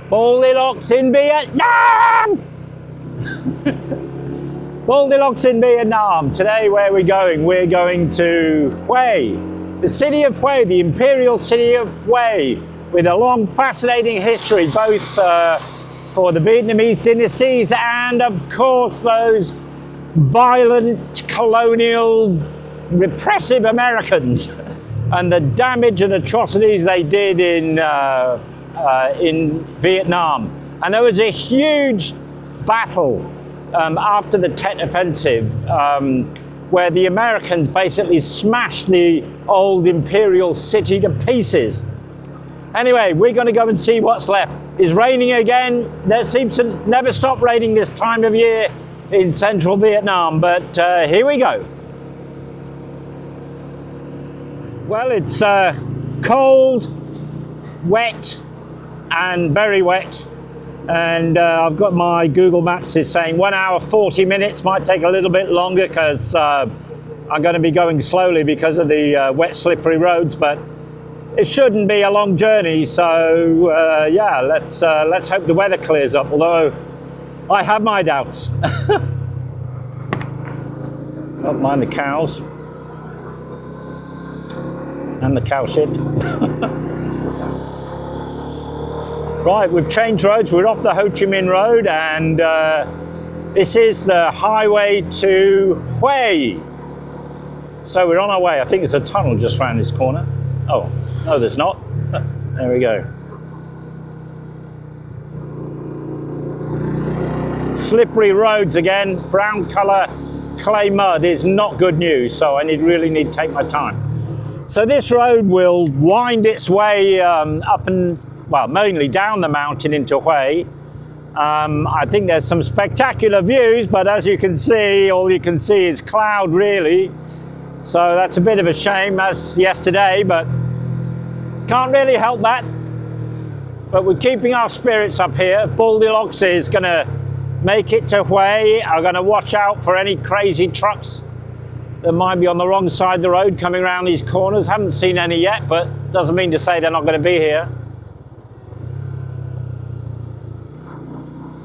Goldilocks in Vietnam! Goldilocks in Vietnam. Today, where are we going? We're going to Hue, the city of Hue, the imperial city of Hue, with a long, fascinating history, both for the Vietnamese dynasties and, of course, those violent, colonial, repressive Americans and the damage and atrocities they did in Vietnam. And there was a huge battle after the Tet Offensive where the Americans basically smashed the old imperial city to pieces. Anyway, we're going to go and see what's left. It's raining again. There seems to never stop raining this time of year in central Vietnam, but here we go. Well, it's cold, wet, and very wet. And I've got my Google Maps is saying 1 hour 40 minutes, might take a little bit longer because I'm going to be going slowly because of the wet, slippery roads, but it shouldn't be a long journey. So yeah, let's hope the weather clears up, although I have my doubts. Don't mind the cows and the cow shit. Right, we've changed roads. We're off the Ho Chi Minh Road, and this is the highway to Hue. So we're on our way. I think there's a tunnel just around this corner. Oh, no, there's not. There we go. Slippery roads again. Brown colour clay mud is not good news, so I really need to take my time. So this road will wind its way up and, well, mainly down the mountain into Hue. I think there's some spectacular views, but as you can see, all you can see is cloud, really. So that's a bit of a shame, as yesterday, but can't really help that. But we're keeping our spirits up here. Goldilocks is going to make it to Hue. I'm going to watch out for any crazy trucks that might be on the wrong side of the road coming around these corners. Haven't seen any yet, but doesn't mean to say they're not going to be here.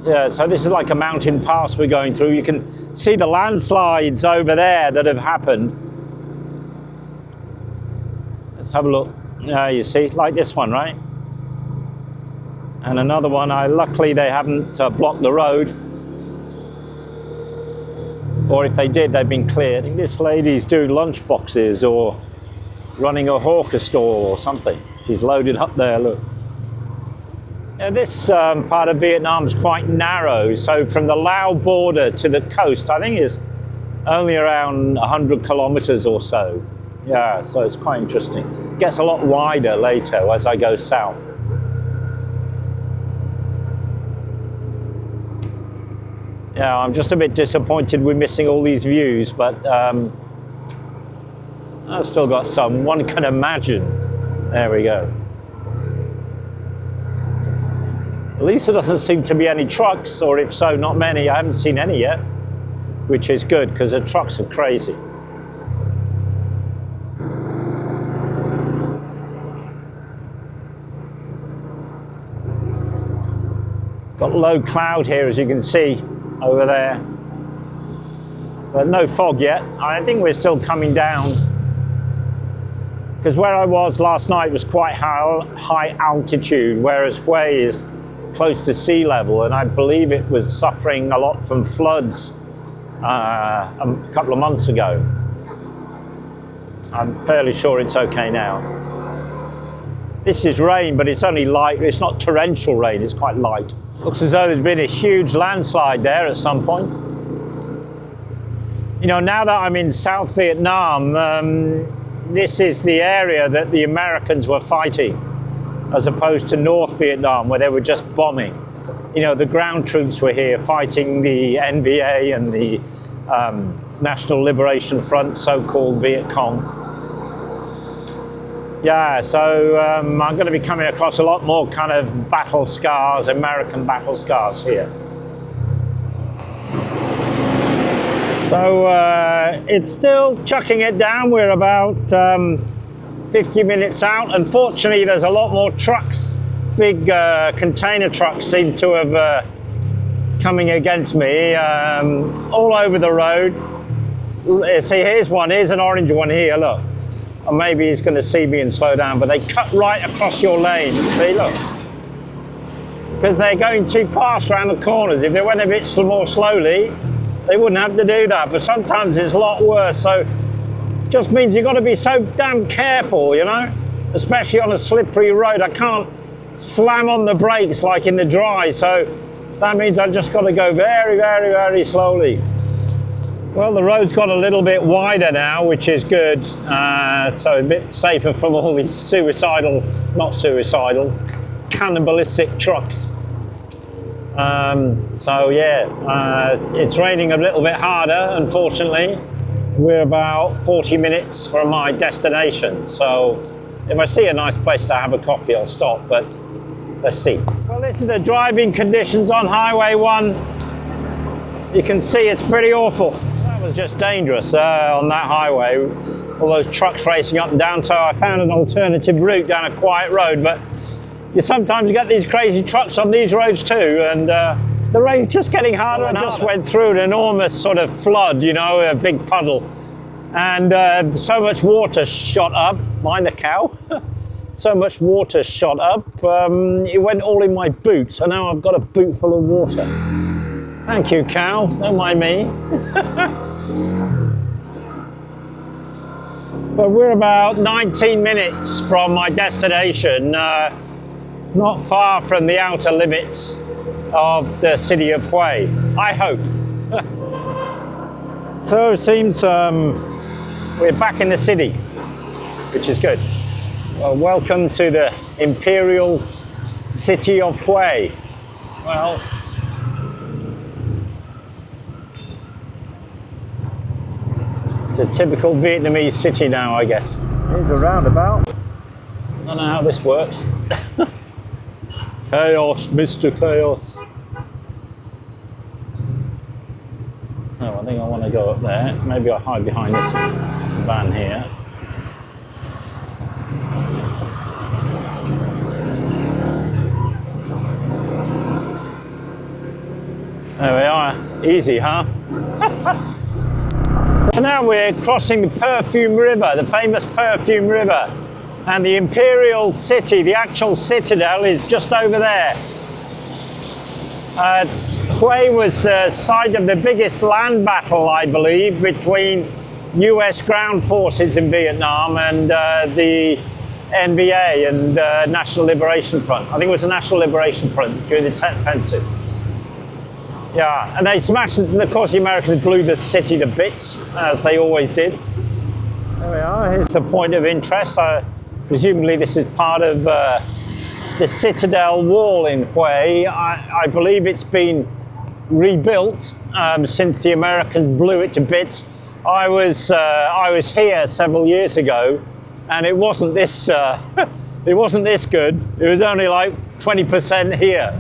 Yeah, so this is like a mountain pass we're going through. You can see the landslides over there that have happened. Let's have a look. You see, like this one, right? And another one, luckily they haven't blocked the road. Or if they did, they've been cleared. I think this lady's doing lunch boxes or running a hawker store or something. She's loaded up there, look. Yeah, this part of Vietnam is quite narrow, so from the Lao border to the coast, I think is only around 100 kilometers or so. Yeah, so it's quite interesting. It gets a lot wider later as I go south. Yeah, I'm just a bit disappointed we're missing all these views, but I've still got some. One can imagine. There we go. At least there doesn't seem to be any trucks, or if so, not many. I haven't seen any yet, which is good because the trucks are crazy. Got low cloud here, as you can see over there, but no fog yet. I think we're still coming down because where I was last night was quite high altitude, whereas Hue is close to sea level, and I believe it was suffering a lot from floods a couple of months ago. I'm fairly sure it's okay now. This is rain, but it's only light. It's not torrential rain, it's quite light. Looks as though there's been a huge landslide there at some point. You know, now that I'm in South Vietnam, this is the area that the Americans were fighting, as opposed to North Vietnam, where they were just bombing. You know, the ground troops were here fighting the NVA and the National Liberation Front, so-called Viet Cong. Yeah, so I'm going to be coming across a lot more kind of battle scars, American battle scars here. So it's still chucking it down. We're about 50 minutes out. Unfortunately, there's a lot more trucks big container trucks seem to have coming against me all over the road. See, here's one. Here's an orange one here, look. Or maybe he's going to see me and slow down, but they cut right across your lane. See, look. Because they're going too fast around the corners. If they went a bit more slowly, they wouldn't have to do that. But sometimes it's a lot worse. So it just means you've got to be so damn careful, you know, especially on a slippery road. I can't slam on the brakes like in the dry. So that means I've just got to go very, very, very slowly. Well, the road's got a little bit wider now, which is good. So a bit safer from all these not suicidal, cannibalistic trucks. So yeah, it's raining a little bit harder, unfortunately. We're about 40 minutes from my destination. So if I see a nice place to have a coffee, I'll stop, but let's see. Well, this is the driving conditions on Highway 1. You can see it's pretty awful. That was just dangerous on that highway. All those trucks racing up and down, so I found an alternative route down a quiet road, but you sometimes get these crazy trucks on these roads too, and the rain's just getting harder and harder. I just went through an enormous sort of flood, you know, a big puddle, and so much water shot up. Mind the cow. So much water shot up, it went all in my boots, and now I've got a boot full of water. Thank you, cow, don't mind me. But we're about 19 minutes from my destination, not far from the outer limits of the city of Hue, I hope. So it seems we're back in the city, which is good. Well, welcome to the imperial city of Hue. Well, it's a typical Vietnamese city now, I guess. Here's a roundabout. I don't know how this works. Chaos, Mr. Chaos. So I think I want to go up there. Maybe I'll hide behind this van here. There we are. Easy, huh? So now we're crossing the Perfume River, the famous Perfume River. And the imperial city, the actual citadel, is just over there. Hue was the site of the biggest land battle, I believe, between US ground forces in Vietnam and the NVA and National Liberation Front. I think it was the National Liberation Front during the Tet Offensive. Yeah, and they smashed it, and of course the Americans blew the city to bits, as they always did. There we are, here's the point of interest. Presumably this is part of the Citadel Wall in Hue. I believe it's been rebuilt since the Americans blew it to bits. I was here several years ago, and it wasn't this it wasn't this good. It was only like 20% here.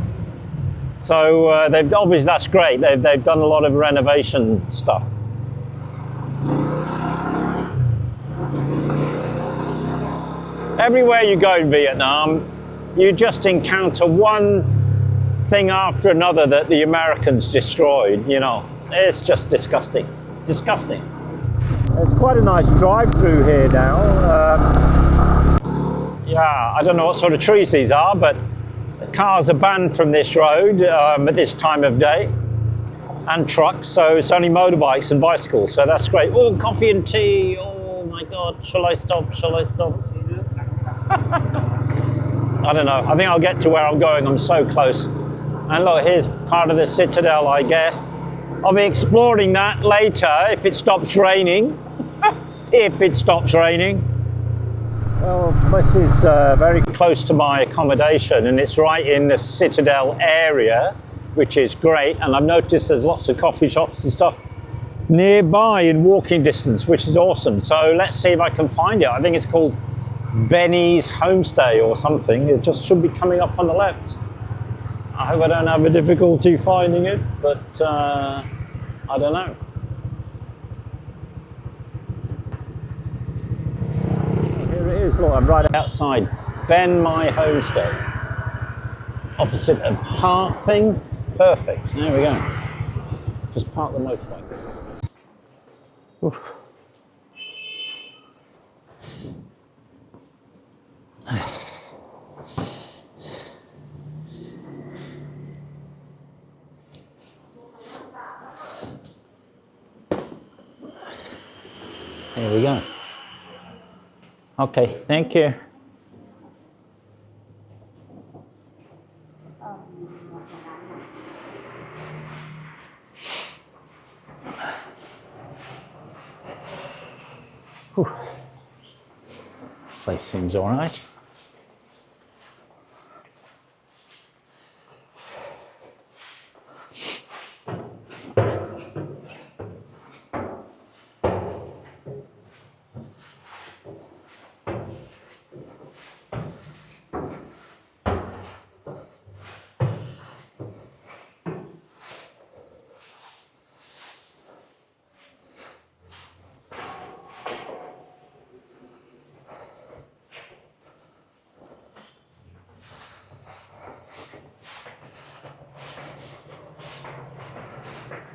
So they've obviously, that's great. They've done a lot of renovation stuff. Everywhere you go in Vietnam, you just encounter one thing after another that the Americans destroyed, you know. It's just disgusting. Disgusting. There's quite a nice drive-through here now. Yeah, I don't know what sort of trees these are, but cars are banned from this road at this time of day, and trucks, so it's only motorbikes and bicycles, so that's great. Oh, coffee and tea. Oh my God, shall I stop? Shall I stop? I don't know. I think I'll get to where I'm going. I'm so close. And look, here's part of the Citadel, I guess. I'll be exploring that later if it stops raining. If it stops raining. Well, this is very close to my accommodation, and it's right in the Citadel area, which is great. And I've noticed there's lots of coffee shops and stuff nearby in walking distance, which is awesome. So let's see if I can find it. I think it's called Benny's Homestay or something. It just should be coming up on the left. I hope I don't have a difficulty finding it, but I don't know. Here it is, look, I'm right outside. Ben My Homestay. opposite a park thing. Perfect. There we go. Just park the motorbike. Oof. There we go. Okay, thank you. Whew. Place seems all right.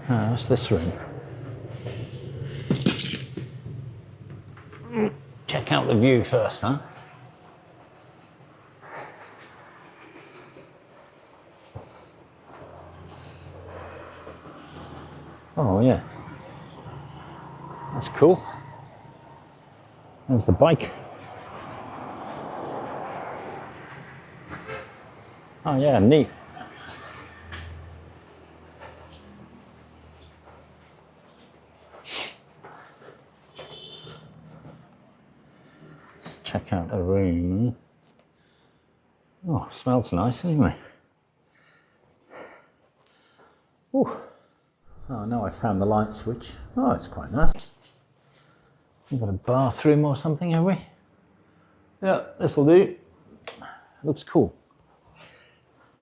Ah, what's this room? Check out the view first, huh? Oh yeah, that's cool. There's the bike. Oh yeah, neat. Let's check out the room. Oh, smells nice anyway. Ooh. Oh, now I found the light switch. Oh, it's quite nice. We've got a bathroom or something, have we? Yeah, this'll do. Looks cool.